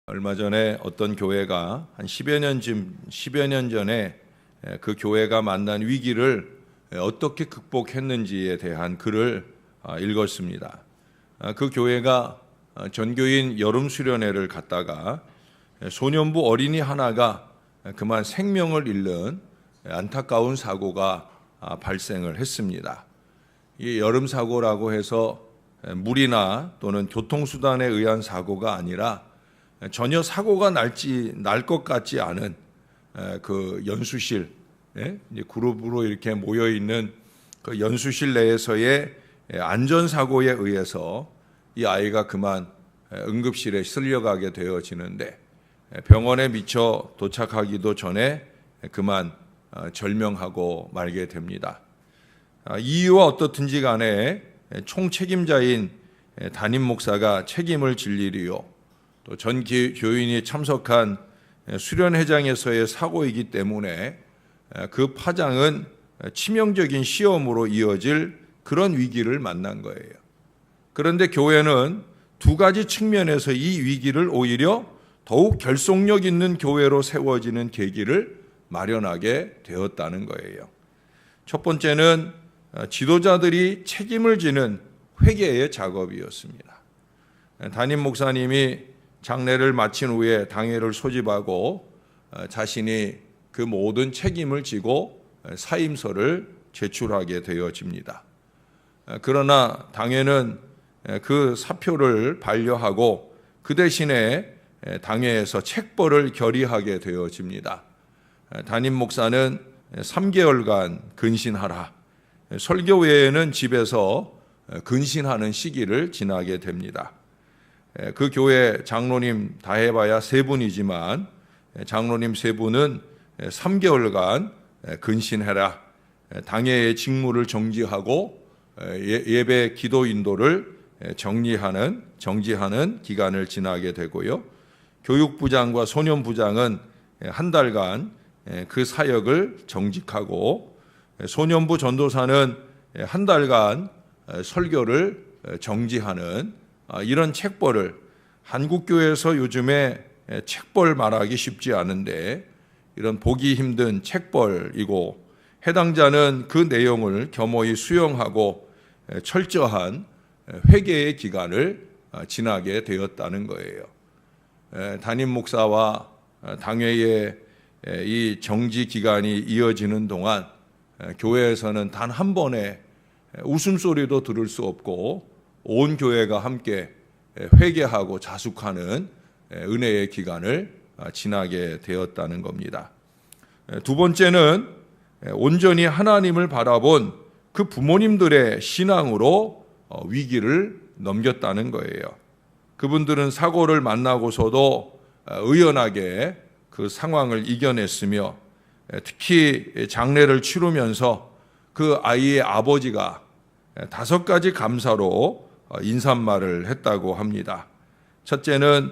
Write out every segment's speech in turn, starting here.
얼마 전에 어떤 교회가 한 10여 년 전에 그 교회가 만난 위기를 어떻게 극복했는지에 대한 글을 읽었습니다. 그 교회가 전교인 여름 수련회를 갔다가 소년부 어린이 하나가 그만 생명을 잃는 안타까운 사고가 발생을 했습니다. 이 여름 사고라고 해서 물이나 또는 교통수단에 의한 사고가 아니라 전혀 사고가 날 것 같지 않은 그 연수실, 그룹으로 이렇게 모여 있는 그 연수실 내에서의 안전사고에 의해서 이 아이가 그만 응급실에 실려가게 되어지는데 병원에 미처 도착하기도 전에 그만 절명하고 말게 됩니다. 이유와 어떻든지 간에 총책임자인 담임 목사가 책임을 질 일이요, 또 전 교인이 참석한 수련회장에서의 사고이기 때문에 그 파장은 치명적인 시험으로 이어질 그런 위기를 만난 거예요. 그런데 교회는 두 가지 측면에서 이 위기를 오히려 더욱 결속력 있는 교회로 세워지는 계기를 마련하게 되었다는 거예요. 첫 번째는 지도자들이 책임을 지는 회개의 작업이었습니다. 담임 목사님이 장례를 마친 후에 당회를 소집하고 자신이 그 모든 책임을 지고 사임서를 제출하게 되어집니다. 그러나 당회는 그 사표를 반려하고 그 대신에 당회에서 책벌을 결의하게 되어집니다. 담임 목사는 3개월간 근신하라, 설교 외에는 집에서 근신하는 시기를 지나게 됩니다. 그 교회 장로님 다 해봐야 3분이지만 장로님 3분은 3개월간 근신해라, 당회의 직무를 정지하고 예배 기도 인도를 정지하는 기간을 지나게 되고요. 교육부장과 소년부장은 한 달간 그 사역을 정직하고 소년부 전도사는 한 달간 설교를 정지하는 이런 책벌을, 한국교회에서 요즘에 책벌 말하기 쉽지 않은데 이런 보기 힘든 책벌이고, 해당자는 그 내용을 겸허히 수용하고 철저한 회개의 기간을 지나게 되었다는 거예요. 담임 목사와 당회의 이 정지 기간이 이어지는 동안 교회에서는 단 한 번의 웃음소리도 들을 수 없고 온 교회가 함께 회개하고 자숙하는 은혜의 기간을 지나게 되었다는 겁니다. 두 번째는 온전히 하나님을 바라본 그 부모님들의 신앙으로 위기를 넘겼다는 거예요. 그분들은 사고를 만나고서도 의연하게 그 상황을 이겨냈으며, 특히 장례를 치르면서 그 아이의 아버지가 5가지 감사로 인사말을 했다고 합니다. 첫째는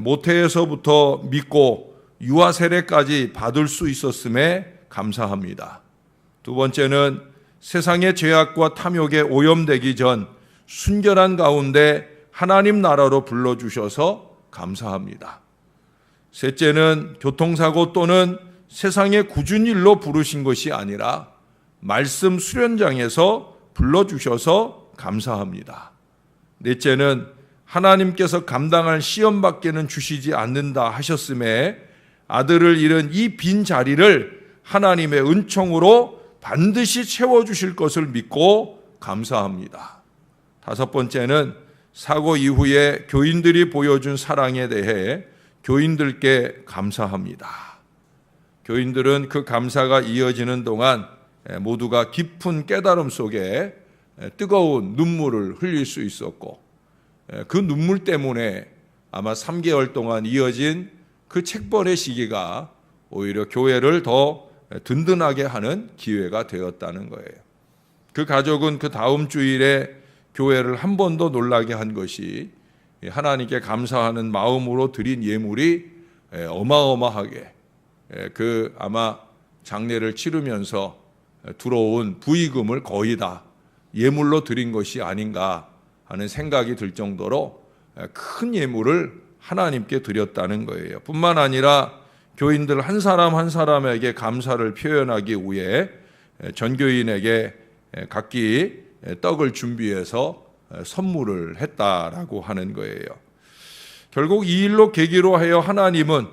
모태에서부터 믿고 유아 세례까지 받을 수 있었음에 감사합니다. 두 번째는 세상의 죄악과 탐욕에 오염되기 전 순결한 가운데 하나님 나라로 불러주셔서 감사합니다. 셋째는 교통사고 또는 세상의 굳은 일로 부르신 것이 아니라 말씀 수련장에서 불러주셔서 감사합니다. 넷째는 하나님께서 감당할 시험밖에는 주시지 않는다 하셨음에 아들을 잃은 이 빈 자리를 하나님의 은총으로 반드시 채워주실 것을 믿고 감사합니다. 다섯 번째는 사고 이후에 교인들이 보여준 사랑에 대해 교인들께 감사합니다. 교인들은 그 감사가 이어지는 동안 모두가 깊은 깨달음 속에 뜨거운 눈물을 흘릴 수 있었고, 그 눈물 때문에 아마 3개월 동안 이어진 그 책벌의 시기가 오히려 교회를 더 든든하게 하는 기회가 되었다는 거예요. 그 가족은 그 다음 주일에 교회를 한 번 더 놀라게 한 것이 하나님께 감사하는 마음으로 드린 예물이 어마어마하게 그 아마 장례를 치르면서 들어온 부의금을 거의 다 예물로 드린 것이 아닌가 하는 생각이 들 정도로 큰 예물을 하나님께 드렸다는 거예요. 뿐만 아니라 교인들 한 사람 한 사람에게 감사를 표현하기 위해 전교인에게 각기 떡을 준비해서 선물을 했다라고 하는 거예요. 결국 이 일로 계기로 하여 하나님은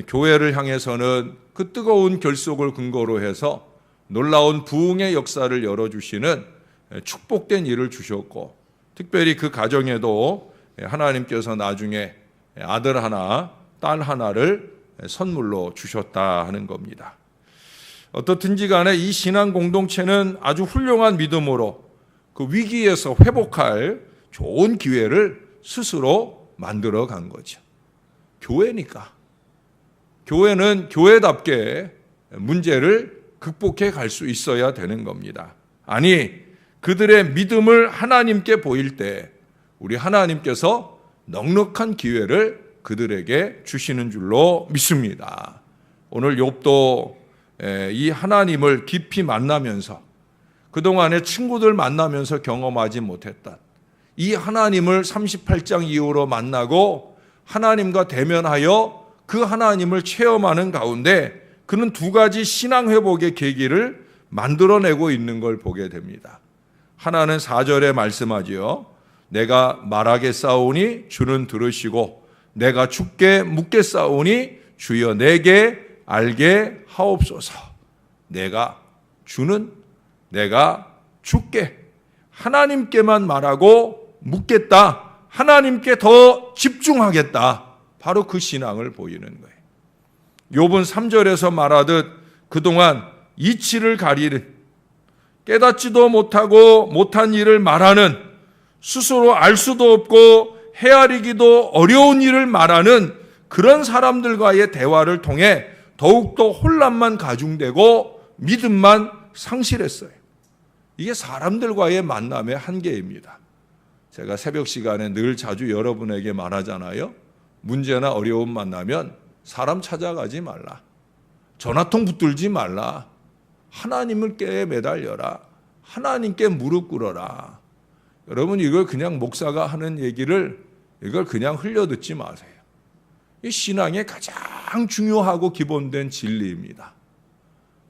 교회를 향해서는 그 뜨거운 결속을 근거로 해서 놀라운 부흥의 역사를 열어주시는 축복된 일을 주셨고, 특별히 그 가정에도 하나님께서 나중에 아들 하나, 딸 하나를 선물로 주셨다 하는 겁니다. 어떻든지 간에 이 신앙 공동체는 아주 훌륭한 믿음으로 그 위기에서 회복할 좋은 기회를 스스로 만들어 간 거죠. 교회니까. 교회는 교회답게 문제를 극복해 갈 수 있어야 되는 겁니다. 아니, 그들의 믿음을 하나님께 보일 때 우리 하나님께서 넉넉한 기회를 그들에게 주시는 줄로 믿습니다. 오늘 욥도 이 하나님을 깊이 만나면서 그동안에 친구들 만나면서 경험하지 못했던 이 하나님을 38장 이후로 만나고 하나님과 대면하여 그 하나님을 체험하는 가운데 그는 두 가지 신앙 회복의 계기를 만들어내고 있는 걸 보게 됩니다. 하나는 4절에 말씀하지요. 내가 말하겠사오니 주는 들으시고 내가 죽게 묻겠사오니 주여 내게 알게 하옵소서. 내가 죽게 하나님께만 말하고 묻겠다. 하나님께 더 집중하겠다. 바로 그 신앙을 보이는 거예요. 욥은 3절에서 말하듯 그동안 이치를 가리는, 깨닫지도 못하고 못한 일을 말하는, 스스로 알 수도 없고 헤아리기도 어려운 일을 말하는 그런 사람들과의 대화를 통해 더욱더 혼란만 가중되고 믿음만 상실했어요. 이게 사람들과의 만남의 한계입니다. 제가 새벽 시간에 늘 자주 여러분에게 말하잖아요. 문제나 어려움 만나면 사람 찾아가지 말라. 전화통 붙들지 말라. 하나님께 매달려라. 하나님께 무릎 꿇어라. 여러분, 이걸 그냥 목사가 하는 얘기를 이걸 그냥 흘려듣지 마세요. 이 신앙의 가장 중요하고 기본된 진리입니다.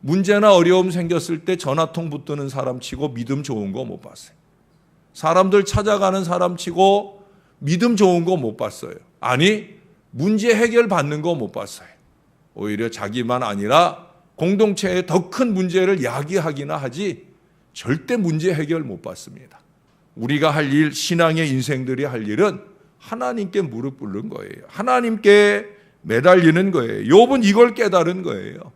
문제나 어려움 생겼을 때 전화통 붙드는 사람 치고 믿음 좋은 거 못 봤어요. 사람들 찾아가는 사람 치고 믿음 좋은 거 못 봤어요. 아니, 문제 해결 받는 거 못 봤어요. 오히려 자기만 아니라 공동체의 더 큰 문제를 야기하기나 하지 절대 문제 해결 못 받습니다. 우리가 할 일, 신앙의 인생들이 할 일은 하나님께 무릎 꿇는 거예요. 하나님께 매달리는 거예요. 욥은 이걸 깨달은 거예요.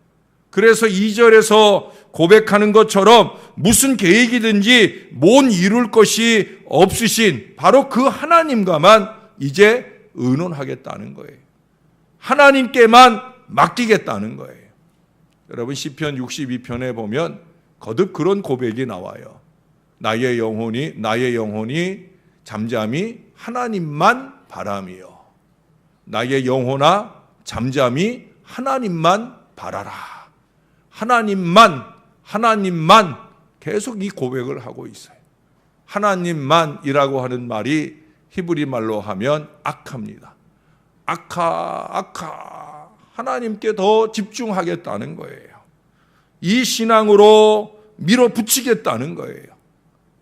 그래서 2절에서 고백하는 것처럼 무슨 계획이든지 못 이룰 것이 없으신 바로 그 하나님과만 이제 의논하겠다는 거예요. 하나님께만 맡기겠다는 거예요. 여러분, 시편 62편에 보면 거듭 그런 고백이 나와요. 나의 영혼이 잠잠히 하나님만 바라며, 나의 영혼아 잠잠히 하나님만 바라라. 하나님만 계속 이 고백을 하고 있어요. 하나님만이라고 하는 말이 히브리 말로 하면 아카입니다. 아카. 하나님께 더 집중하겠다는 거예요. 이 신앙으로 밀어붙이겠다는 거예요.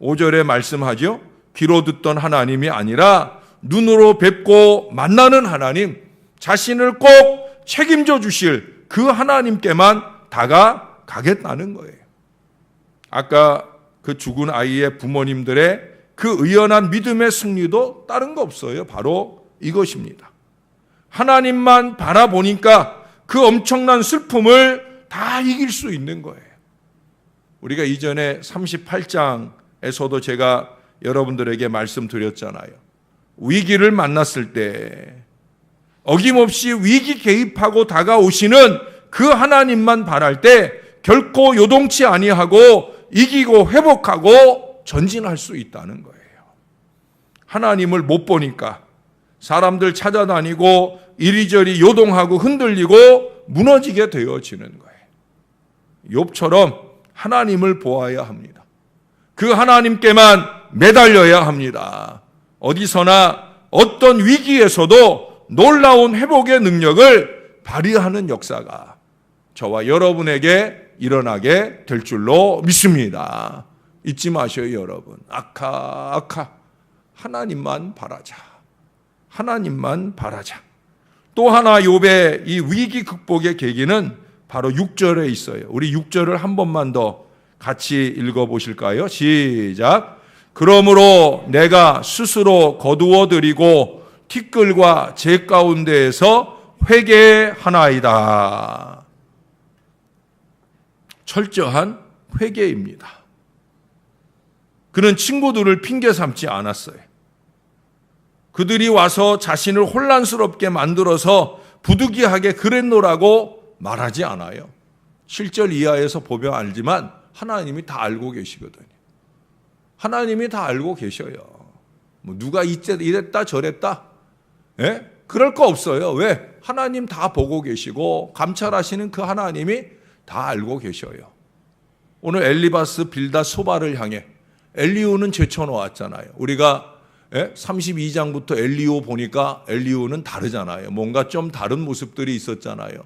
5절에 말씀하죠. 귀로 듣던 하나님이 아니라 눈으로 뵙고 만나는 하나님, 자신을 꼭 책임져 주실 그 하나님께만 다가가겠다는 거예요. 아까 그 죽은 아이의 부모님들의 그 의연한 믿음의 승리도 다른 거 없어요. 바로 이것입니다. 하나님만 바라보니까 그 엄청난 슬픔을 다 이길 수 있는 거예요. 우리가 이전에 38장에서도 제가 여러분들에게 말씀드렸잖아요. 위기를 만났을 때 어김없이 위기 개입하고 다가오시는 그 하나님만 바랄 때 결코 요동치 아니하고 이기고 회복하고 전진할 수 있다는 거예요. 하나님을 못 보니까 사람들 찾아다니고 이리저리 요동하고 흔들리고 무너지게 되어지는 거예요. 욥처럼 하나님을 보아야 합니다. 그 하나님께만 매달려야 합니다. 어디서나 어떤 위기에서도 놀라운 회복의 능력을 발휘하는 역사가 저와 여러분에게 일어나게 될 줄로 믿습니다. 잊지 마셔요, 여러분. 하나님만 바라자. 하나님만 바라자. 또 하나 욥의 이 위기 극복의 계기는 바로 6절에 있어요. 우리 6절을 한 번만 더 같이 읽어보실까요? 시작. 그러므로 내가 스스로 거두어 드리고 티끌과 재 가운데에서 회개하나이다. 철저한 회개입니다. 그는 친구들을 핑계 삼지 않았어요. 그들이 와서 자신을 혼란스럽게 만들어서 부득이하게 그랬노라고 말하지 않아요. 7절 이하에서 보면 알지만 하나님이 다 알고 계시거든요. 하나님이 다 알고 계셔요. 뭐 누가 이랬다 저랬다, 예? 그럴 거 없어요. 왜? 하나님 다 보고 계시고 감찰하시는 그 하나님이 다 알고 계셔요. 오늘 엘리바스, 빌닷, 소바를 향해 엘리후는 제쳐놓았잖아요. 우리가 32장부터 엘리후 보니까 엘리후는 다르잖아요. 뭔가 좀 다른 모습들이 있었잖아요.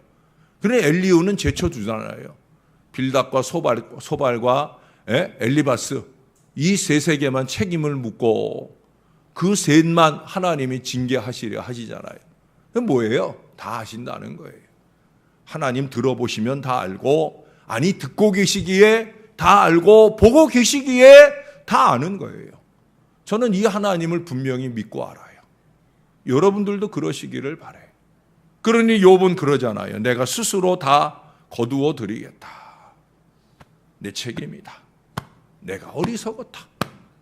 그런데 엘리후는 제쳐주잖아요. 빌닷과 소발과 엘리바스, 이 세 세계만 책임을 묻고 그 셋만 하나님이 징계하시려 하시잖아요. 그건 뭐예요? 다 하신다는 거예요. 하나님 들어보시면 다 알고, 아니 듣고 계시기에 다 알고, 보고 계시기에 다 아는 거예요. 저는 이 하나님을 분명히 믿고 알아요. 여러분들도 그러시기를 바라요. 그러니 욥은 그러잖아요. 내가 스스로 다 거두어 드리겠다. 내 책임이다. 내가 어리석었다.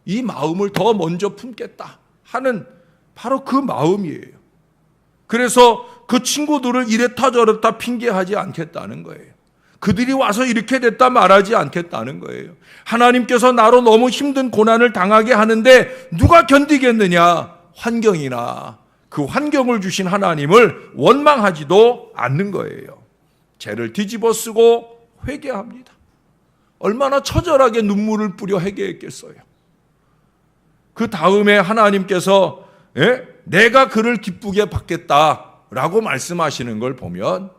이 마음을 더 먼저 품겠다 하는 바로 그 마음이에요. 그래서 그 친구들을 이랬다 저랬다 핑계하지 않겠다는 거예요. 그들이 와서 이렇게 됐다 말하지 않겠다는 거예요. 하나님께서 나로 너무 힘든 고난을 당하게 하는데 누가 견디겠느냐? 환경이나 그 환경을 주신 하나님을 원망하지도 않는 거예요. 죄를 뒤집어 쓰고 회개합니다. 얼마나 처절하게 눈물을 뿌려 회개했겠어요. 그 다음에 하나님께서 내가 그를 기쁘게 받겠다라고 말씀하시는 걸 보면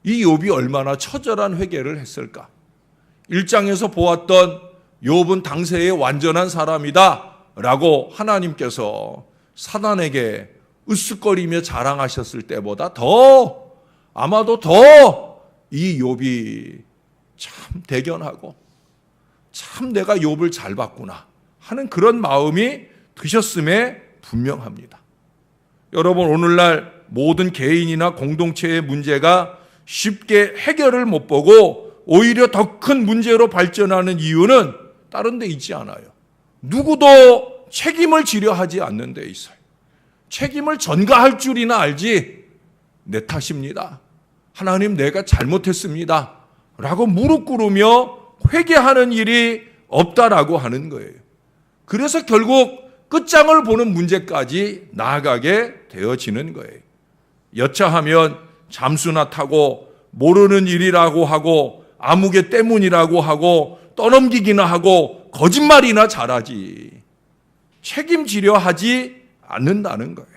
이 욥이 얼마나 처절한 회개를 했을까. 1장에서 보았던 욥은 당세의 완전한 사람이다 라고 하나님께서 사단에게 으쓱거리며 자랑하셨을 때보다 아마도 더 이 욥이 참 대견하고 참 내가 욥을 잘 봤구나 하는 그런 마음이 드셨음에 분명합니다. 여러분, 오늘날 모든 개인이나 공동체의 문제가 쉽게 해결을 못 보고 오히려 더 큰 문제로 발전하는 이유는 다른 데 있지 않아요. 누구도 책임을 지려 하지 않는 데 있어요. 책임을 전가할 줄이나 알지 내 탓입니다. 하나님 내가 잘못했습니다. 라고 무릎 꿇으며 회개하는 일이 없다라고 하는 거예요. 그래서 결국 끝장을 보는 문제까지 나아가게 되어지는 거예요. 여차하면 잠수나 타고 모르는 일이라고 하고 아무개 때문이라고 하고 떠넘기기나 하고 거짓말이나 잘하지 책임지려 하지 않는다는 거예요.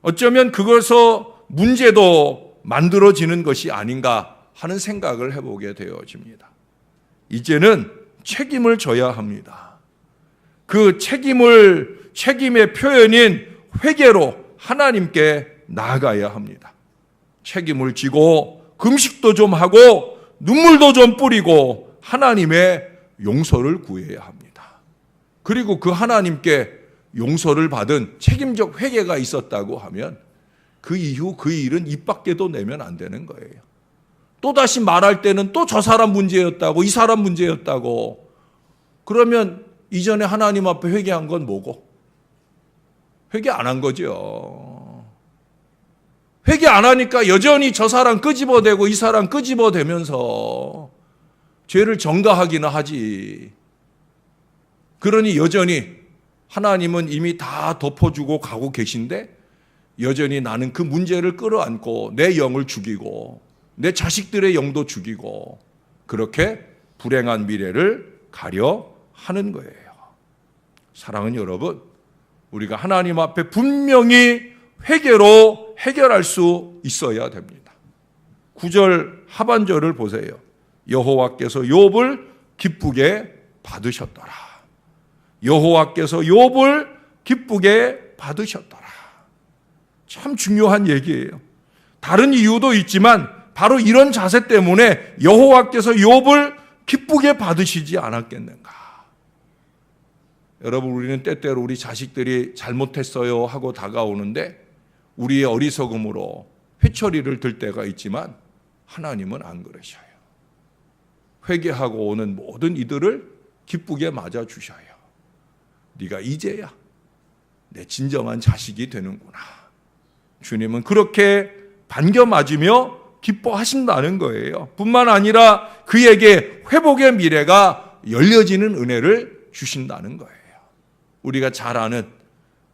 어쩌면 그것서 문제도 만들어지는 것이 아닌가 하는 생각을 해보게 되어집니다. 이제는 책임을 져야 합니다. 그 책임의 표현인 회개로 하나님께 나아가야 합니다. 책임을 지고 금식도 좀 하고 눈물도 좀 뿌리고 하나님의 용서를 구해야 합니다. 그리고 그 하나님께 용서를 받은 책임적 회개가 있었다고 하면 그 이후 그 일은 입 밖에도 내면 안 되는 거예요. 또다시 말할 때는 또 저 사람 문제였다고 이 사람 문제였다고 그러면 이전에 하나님 앞에 회개한 건 뭐고? 회개 안 한 거죠. 회개 안 하니까 여전히 저 사람 끄집어대고 이 사람 끄집어대면서 죄를 전가하기나 하지. 그러니 여전히 하나님은 이미 다 덮어주고 가고 계신데 여전히 나는 그 문제를 끌어안고 내 영을 죽이고 내 자식들의 영도 죽이고 그렇게 불행한 미래를 가려 하는 거예요. 사랑하는 여러분, 우리가 하나님 앞에 분명히 회개로 해결할 수 있어야 됩니다. 9절 하반절을 보세요. 여호와께서 욥을 기쁘게 받으셨더라. 여호와께서 욥을 기쁘게 받으셨더라. 참 중요한 얘기예요. 다른 이유도 있지만 바로 이런 자세 때문에 여호와께서 욥을 기쁘게 받으시지 않았겠는가. 여러분, 우리는 때때로 우리 자식들이 잘못했어요 하고 다가오는데 우리의 어리석음으로 회초리를 들 때가 있지만 하나님은 안 그러셔요. 회개하고 오는 모든 이들을 기쁘게 맞아주셔요. 네가 이제야 내 진정한 자식이 되는구나. 주님은 그렇게 반겨 맞으며 기뻐하신다는 거예요. 뿐만 아니라 그에게 회복의 미래가 열려지는 은혜를 주신다는 거예요. 우리가 잘 아는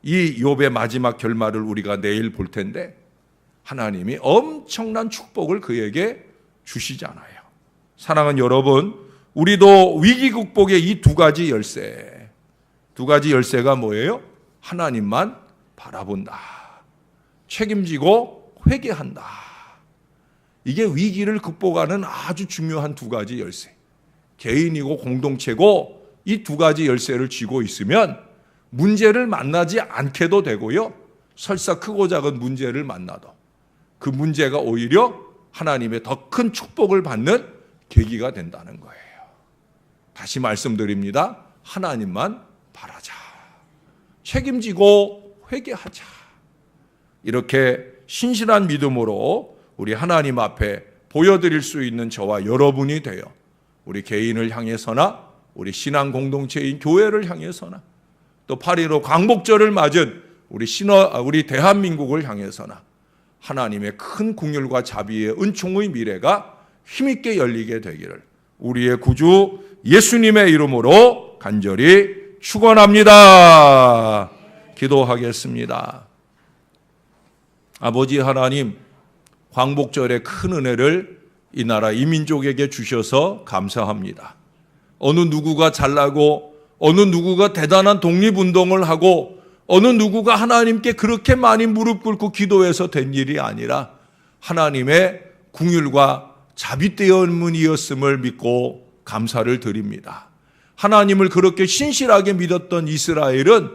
이 욥의 마지막 결말을 우리가 내일 볼 텐데 하나님이 엄청난 축복을 그에게 주시잖아요. 사랑하는 여러분, 우리도 위기 극복의 이 두 가지 열쇠가 뭐예요? 하나님만 바라본다. 책임지고 회개한다. 이게 위기를 극복하는 아주 중요한 두 가지 열쇠. 개인이고 공동체고 이 두 가지 열쇠를 쥐고 있으면 문제를 만나지 않게도 되고요. 설사 크고 작은 문제를 만나도 그 문제가 오히려 하나님의 더 큰 축복을 받는 계기가 된다는 거예요. 다시 말씀드립니다. 하나님만 바라자. 책임지고 회개하자. 이렇게 신실한 믿음으로 우리 하나님 앞에 보여드릴 수 있는 저와 여러분이 되어 우리 개인을 향해서나 우리 신앙 공동체인 교회를 향해서나 또 8.15 광복절을 맞은 우리 대한민국을 향해서나 하나님의 큰 긍휼과 자비의 은총의 미래가 힘있게 열리게 되기를 우리의 구주 예수님의 이름으로 간절히 축원합니다. 기도하겠습니다. 아버지 하나님, 광복절의 큰 은혜를 이 나라 이 민족에게 주셔서 감사합니다. 어느 누구가 잘나고 어느 누구가 대단한 독립운동을 하고 어느 누구가 하나님께 그렇게 많이 무릎 꿇고 기도해서 된 일이 아니라 하나님의 긍휼과 자비 때문이었음을 믿고 감사를 드립니다. 하나님을 그렇게 신실하게 믿었던 이스라엘은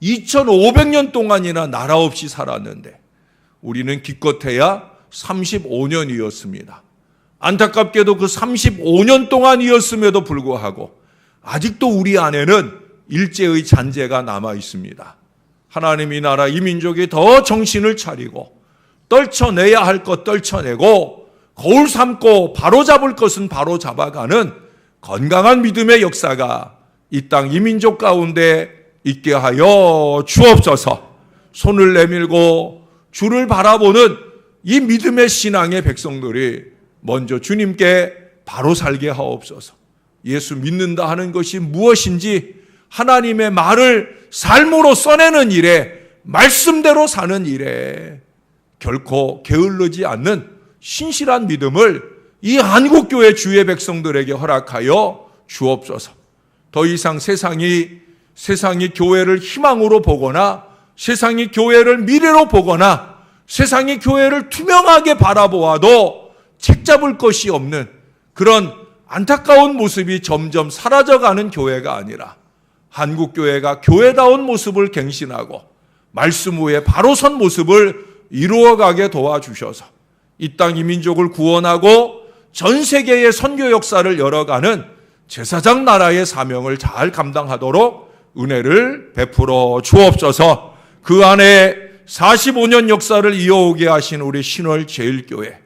2500년 동안이나 나라 없이 살았는데 우리는 기껏해야 35년이었습니다. 안타깝게도 그 35년 동안이었음에도 불구하고 아직도 우리 안에는 일제의 잔재가 남아 있습니다. 하나님, 이 나라 이 민족이 더 정신을 차리고 떨쳐내야 할 것 떨쳐내고 거울 삼고 바로잡을 것은 바로잡아가는 건강한 믿음의 역사가 이 땅 이 민족 가운데 있게 하여 주옵소서. 손을 내밀고 주를 바라보는 이 믿음의 신앙의 백성들이 먼저 주님께 바로 살게 하옵소서. 예수 믿는다 하는 것이 무엇인지 하나님의 말을 삶으로 써내는 일에, 말씀대로 사는 일에 결코 게을르지 않는 신실한 믿음을 이 한국교회 주의 백성들에게 허락하여 주옵소서. 더 이상 세상이 교회를 희망으로 보거나 세상이 교회를 미래로 보거나 세상이 교회를 투명하게 바라보아도 책잡을 것이 없는 그런 안타까운 모습이 점점 사라져가는 교회가 아니라 한국교회가 교회다운 모습을 갱신하고 말씀 위에 바로 선 모습을 이루어가게 도와주셔서 이 땅 이 민족을 구원하고 전 세계의 선교 역사를 열어가는 제사장 나라의 사명을 잘 감당하도록 은혜를 베풀어 주옵소서. 그 안에 45년 역사를 이어오게 하신 우리 신월제일교회,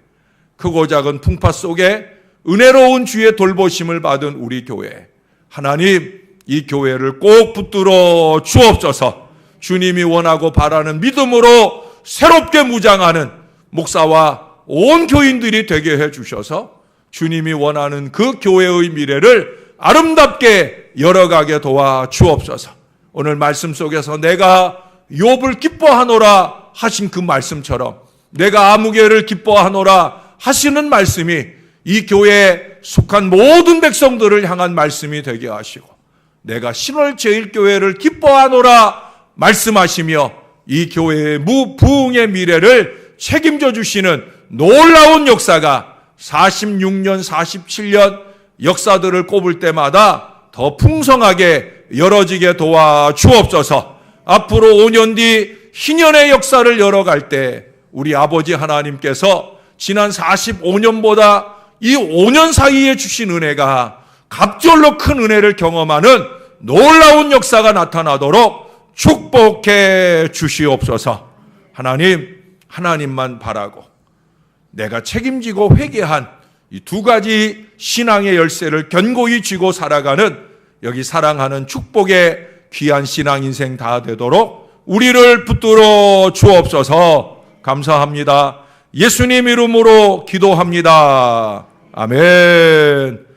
크고 작은 풍파 속에 은혜로운 주의 돌보심을 받은 우리 교회, 하나님 이 교회를 꼭 붙들어 주옵소서. 주님이 원하고 바라는 믿음으로 새롭게 무장하는 목사와 온 교인들이 되게 해주셔서 주님이 원하는 그 교회의 미래를 아름답게 열어가게 도와 주옵소서. 오늘 말씀 속에서 내가 욥을 기뻐하노라 하신 그 말씀처럼 내가 아무개를 기뻐하노라 하시는 말씀이 이 교회에 속한 모든 백성들을 향한 말씀이 되게 하시고 내가 신월제일교회를 기뻐하노라 말씀하시며 이 교회의 무부흥의 미래를 책임져 주시는 놀라운 역사가 46년, 47년 역사들을 꼽을 때마다 더 풍성하게 열어지게 도와주옵소서. 앞으로 5년 뒤 희년의 역사를 열어갈 때 우리 아버지 하나님께서 지난 45년보다 이 5년 사이에 주신 은혜가 갑절로 큰 은혜를 경험하는 놀라운 역사가 나타나도록 축복해 주시옵소서. 하나님만 바라고 내가 책임지고 회개한 이 두 가지 신앙의 열쇠를 견고히 쥐고 살아가는 여기 사랑하는 축복의 귀한 신앙 인생 다 되도록 우리를 붙들어 주옵소서. 감사합니다. 예수님 이름으로 기도합니다. 아멘.